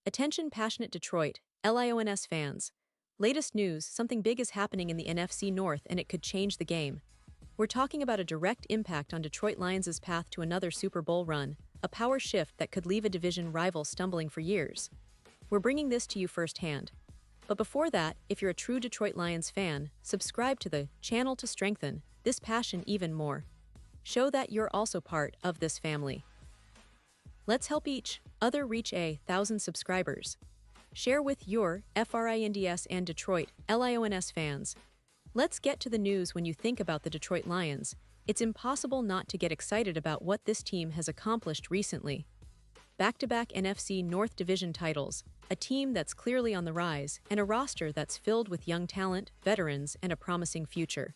Attention passionate Detroit, Lions fans. Latest news, something big is happening in the NFC North and it could change the game. We're talking about a direct impact on Detroit Lions' path to another Super Bowl run, a power shift that could leave a division rival stumbling for years. We're bringing this to you firsthand. But before that, if you're a true Detroit Lions fan, subscribe to the channel to strengthen this passion even more. Show that you're also part of this family. Let's help each other reach 1,000 subscribers. Share with your FRINDS and Detroit Lions fans. Let's get to the news. When you think about the Detroit Lions, it's impossible not to get excited about what this team has accomplished recently. Back-to-back NFC North Division titles, a team that's clearly on the rise, and a roster that's filled with young talent, veterans, and a promising future.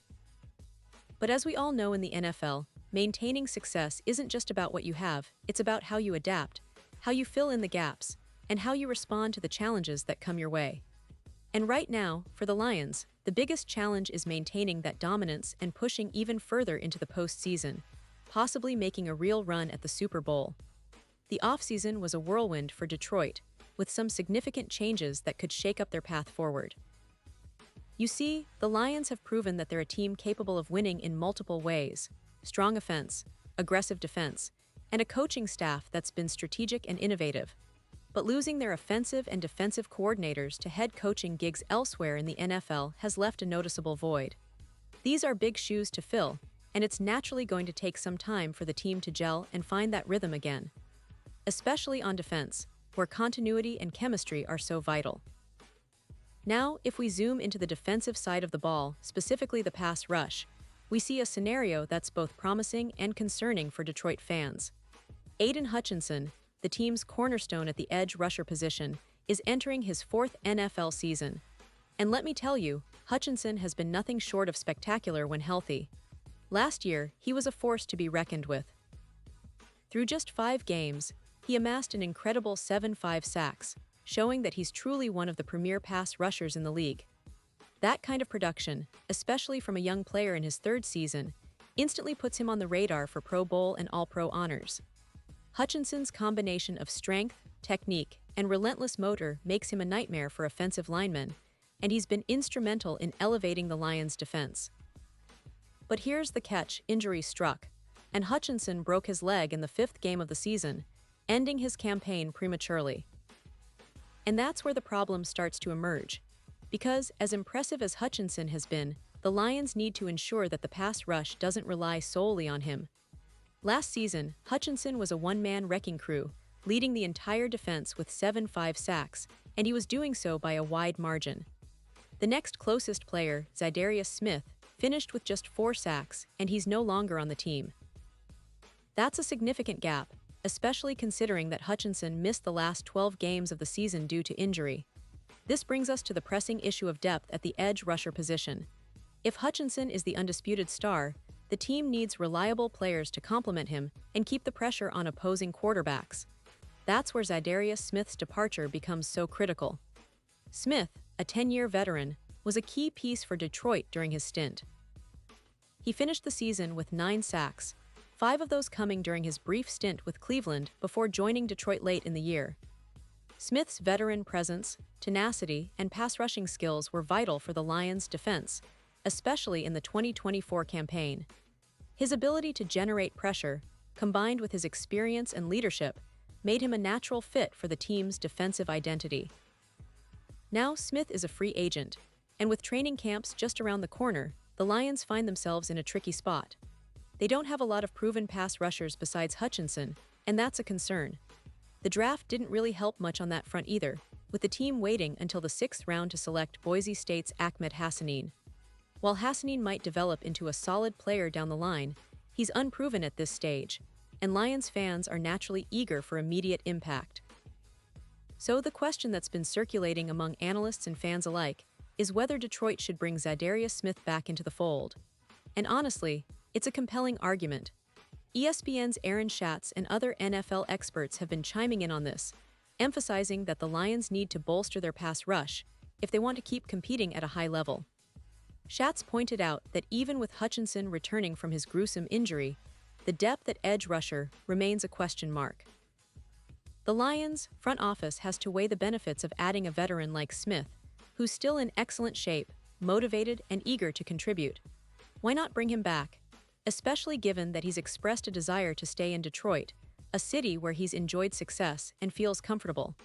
But as we all know in the NFL, maintaining success isn't just about what you have, it's about how you adapt, how you fill in the gaps, and how you respond to the challenges that come your way. And right now, for the Lions, the biggest challenge is maintaining that dominance and pushing even further into the postseason, possibly making a real run at the Super Bowl. The offseason was a whirlwind for Detroit, with some significant changes that could shake up their path forward. You see, the Lions have proven that they're a team capable of winning in multiple ways: strong offense, aggressive defense, and a coaching staff that's been strategic and innovative. But losing their offensive and defensive coordinators to head coaching gigs elsewhere in the NFL has left a noticeable void. These are big shoes to fill, and it's naturally going to take some time for the team to gel and find that rhythm again, especially on defense, where continuity and chemistry are so vital. Now, if we zoom into the defensive side of the ball, specifically the pass rush, we see a scenario that's both promising and concerning for Detroit fans. Aiden Hutchinson, the team's cornerstone at the edge rusher position, is entering his fourth NFL season. And let me tell you, Hutchinson has been nothing short of spectacular when healthy. Last year, he was a force to be reckoned with. Through just 5 games, he amassed an incredible 7.5 sacks, showing that he's truly one of the premier pass rushers in the league. That kind of production, especially from a young player in his 3rd season, instantly puts him on the radar for Pro Bowl and All-Pro honors. Hutchinson's combination of strength, technique, and relentless motor makes him a nightmare for offensive linemen, and he's been instrumental in elevating the Lions' defense. But here's the catch: injury struck, and Hutchinson broke his leg in the 5th game of the season, ending his campaign prematurely. And that's where the problem starts to emerge. Because, as impressive as Hutchinson has been, the Lions need to ensure that the pass rush doesn't rely solely on him. Last season, Hutchinson was a one-man wrecking crew, leading the entire defense with 7.5 sacks, and he was doing so by a wide margin. The next closest player, Za'Darius Smiith, finished with just 4 sacks, and he's no longer on the team. That's a significant gap, especially considering that Hutchinson missed the last 12 games of the season due to injury. This brings us to the pressing issue of depth at the edge rusher position. If Hutchinson is the undisputed star, the team needs reliable players to complement him and keep the pressure on opposing quarterbacks. That's where Za'Darius Smith's departure becomes so critical. Smiith, a 10-year veteran, was a key piece for Detroit during his stint. He finished the season with 9 sacks, 5 of those coming during his brief stint with Cleveland before joining Detroit late in the year. Smith's veteran presence, tenacity, and pass rushing skills were vital for the Lions' defense, especially in the 2024 campaign. His ability to generate pressure, combined with his experience and leadership, made him a natural fit for the team's defensive identity. Now Smiith is a free agent, and with training camps just around the corner, the Lions find themselves in a tricky spot. They don't have a lot of proven pass rushers besides Hutchinson, and that's a concern. The draft didn't really help much on that front either, with the team waiting until the 6th round to select Boise State's Ahmed Hassanein. While Hassanein might develop into a solid player down the line, he's unproven at this stage, and Lions fans are naturally eager for immediate impact. So the question that's been circulating among analysts and fans alike is whether Detroit should bring Za'Darius Smiith back into the fold. And honestly, it's a compelling argument. ESPN's Aaron Schatz and other NFL experts have been chiming in on this, emphasizing that the Lions need to bolster their pass rush if they want to keep competing at a high level. Schatz pointed out that even with Hutchinson returning from his gruesome injury, the depth at edge rusher remains a question mark. The Lions' front office has to weigh the benefits of adding a veteran like Smiith, who's still in excellent shape, motivated, and eager to contribute. Why not bring him back? Especially given that he's expressed a desire to stay in Detroit, a city where he's enjoyed success and feels comfortable.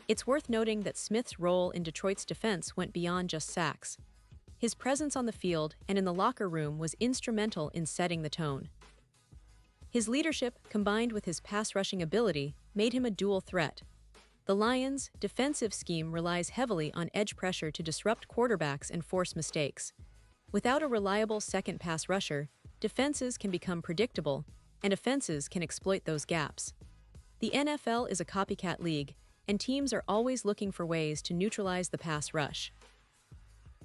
It's worth noting that Smith's role in Detroit's defense went beyond just sacks. His presence on the field and in the locker room was instrumental in setting the tone. His leadership, combined with his pass-rushing ability, made him a dual threat. The Lions' defensive scheme relies heavily on edge pressure to disrupt quarterbacks and force mistakes. Without a reliable second pass rusher, defenses can become predictable, and offenses can exploit those gaps. The NFL is a copycat league, and teams are always looking for ways to neutralize the pass rush.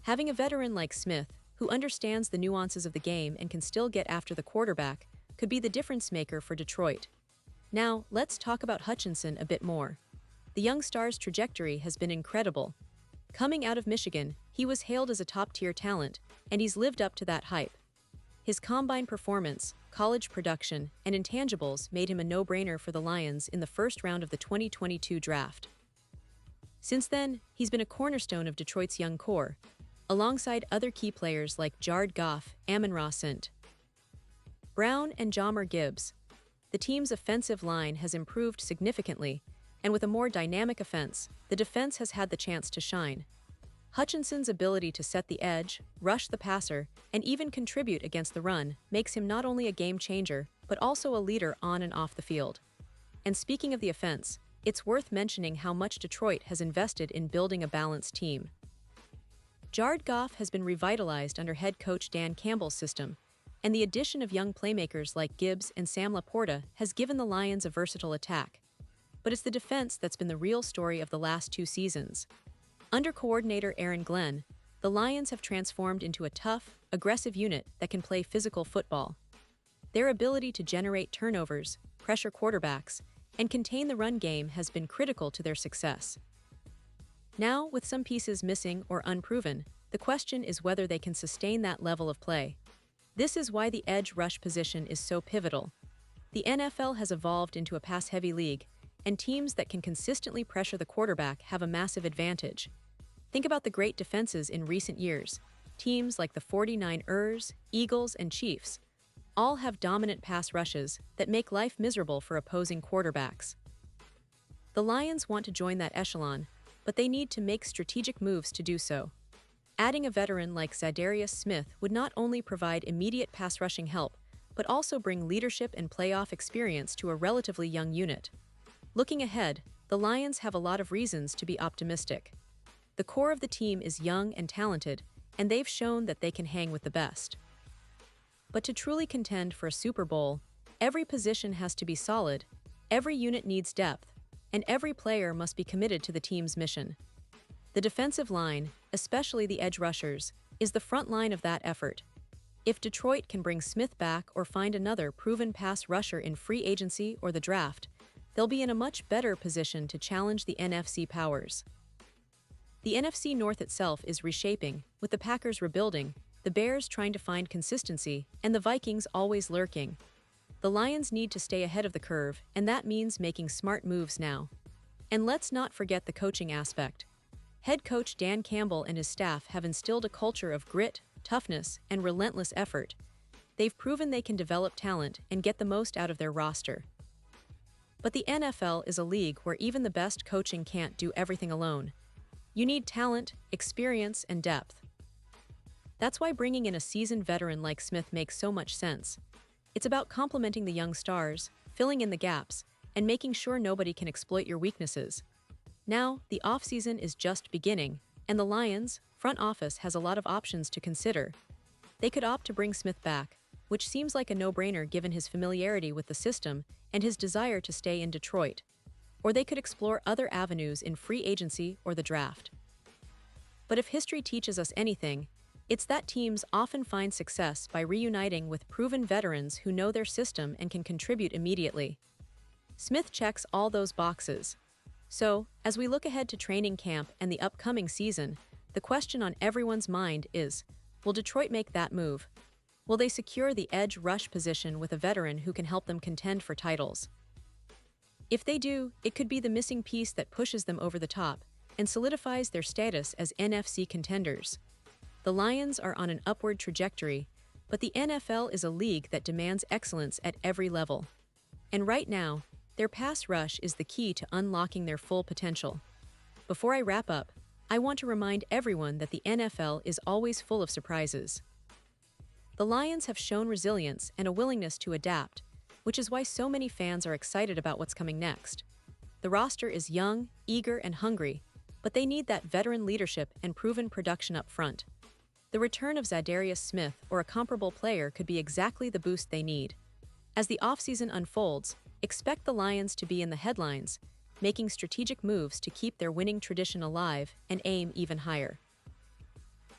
Having a veteran like Smiith, who understands the nuances of the game and can still get after the quarterback, could be the difference maker for Detroit. Now, let's talk about Hutchinson a bit more. The young star's trajectory has been incredible. Coming out of Michigan, he was hailed as a top-tier talent, and he's lived up to that hype. His combine performance, college production, and intangibles made him a no-brainer for the Lions in the first round of the 2022 draft. Since then, he's been a cornerstone of Detroit's young core, alongside other key players like Jared Goff, Amon-Ra St. Brown, and Jahmyr Gibbs. The team's offensive line has improved significantly, and with a more dynamic offense, the defense has had the chance to shine. Hutchinson's ability to set the edge, rush the passer, and even contribute against the run makes him not only a game changer, but also a leader on and off the field. And speaking of the offense, it's worth mentioning how much Detroit has invested in building a balanced team. Jared Goff has been revitalized under head coach Dan Campbell's system, and the addition of young playmakers like Gibbs and Sam Laporta has given the Lions a versatile attack. But it's the defense that's been the real story of the last 2 seasons. Under coordinator Aaron Glenn, the Lions have transformed into a tough, aggressive unit that can play physical football. Their ability to generate turnovers, pressure quarterbacks, and contain the run game has been critical to their success. Now, with some pieces missing or unproven, the question is whether they can sustain that level of play. This is why the edge rush position is so pivotal. The NFL has evolved into a pass-heavy league, and teams that can consistently pressure the quarterback have a massive advantage. Think about the great defenses in recent years. Teams like the 49ers, Eagles, and Chiefs all have dominant pass rushes that make life miserable for opposing quarterbacks. The Lions want to join that echelon, but they need to make strategic moves to do so. Adding a veteran like Za'Darius Smiith would not only provide immediate pass rushing help, but also bring leadership and playoff experience to a relatively young unit. Looking ahead, the Lions have a lot of reasons to be optimistic. The core of the team is young and talented, and they've shown that they can hang with the best. But to truly contend for a Super Bowl, every position has to be solid, every unit needs depth, and every player must be committed to the team's mission. The defensive line, especially the edge rushers, is the front line of that effort. If Detroit can bring Smiith back or find another proven pass rusher in free agency or the draft, they'll be in a much better position to challenge the NFC powers. The NFC North itself is reshaping, with the Packers rebuilding, the Bears trying to find consistency, and the Vikings always lurking. The Lions need to stay ahead of the curve, and that means making smart moves now. And let's not forget the coaching aspect. Head coach Dan Campbell and his staff have instilled a culture of grit, toughness, and relentless effort. They've proven they can develop talent and get the most out of their roster. But the NFL is a league where even the best coaching can't do everything alone. You need talent, experience, and depth. That's why bringing in a seasoned veteran like Smiith makes so much sense. It's about complementing the young stars, filling in the gaps, and making sure nobody can exploit your weaknesses. Now, the offseason is just beginning, and the Lions' front office has a lot of options to consider. They could opt to bring Smiith back, which seems like a no-brainer given his familiarity with the system and his desire to stay in Detroit. Or they could explore other avenues in free agency or the draft. But if history teaches us anything, it's that teams often find success by reuniting with proven veterans who know their system and can contribute immediately. Smiith checks all those boxes. So, as we look ahead to training camp and the upcoming season, the question on everyone's mind is, will Detroit make that move? Will they secure the edge rush position with a veteran who can help them contend for titles? If they do, it could be the missing piece that pushes them over the top and solidifies their status as NFC contenders. The Lions are on an upward trajectory, but the NFL is a league that demands excellence at every level. And right now, their pass rush is the key to unlocking their full potential. Before I wrap up, I want to remind everyone that the NFL is always full of surprises. The Lions have shown resilience and a willingness to adapt, which is why so many fans are excited about what's coming next. The roster is young, eager, and hungry, but they need that veteran leadership and proven production up front. The return of Za'Darius Smith or a comparable player could be exactly the boost they need. As the offseason unfolds, expect the Lions to be in the headlines, making strategic moves to keep their winning tradition alive and aim even higher.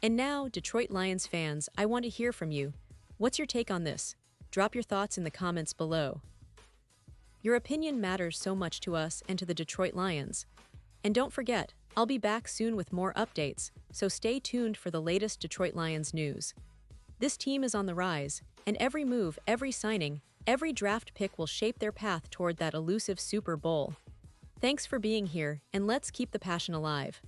And now, Detroit Lions fans, I want to hear from you. What's your take on this? Drop your thoughts in the comments below. Your opinion matters so much to us and to the Detroit Lions. And don't forget, I'll be back soon with more updates, so stay tuned for the latest Detroit Lions news. This team is on the rise, and every move, every signing, every draft pick will shape their path toward that elusive Super Bowl. Thanks for being here, and let's keep the passion alive.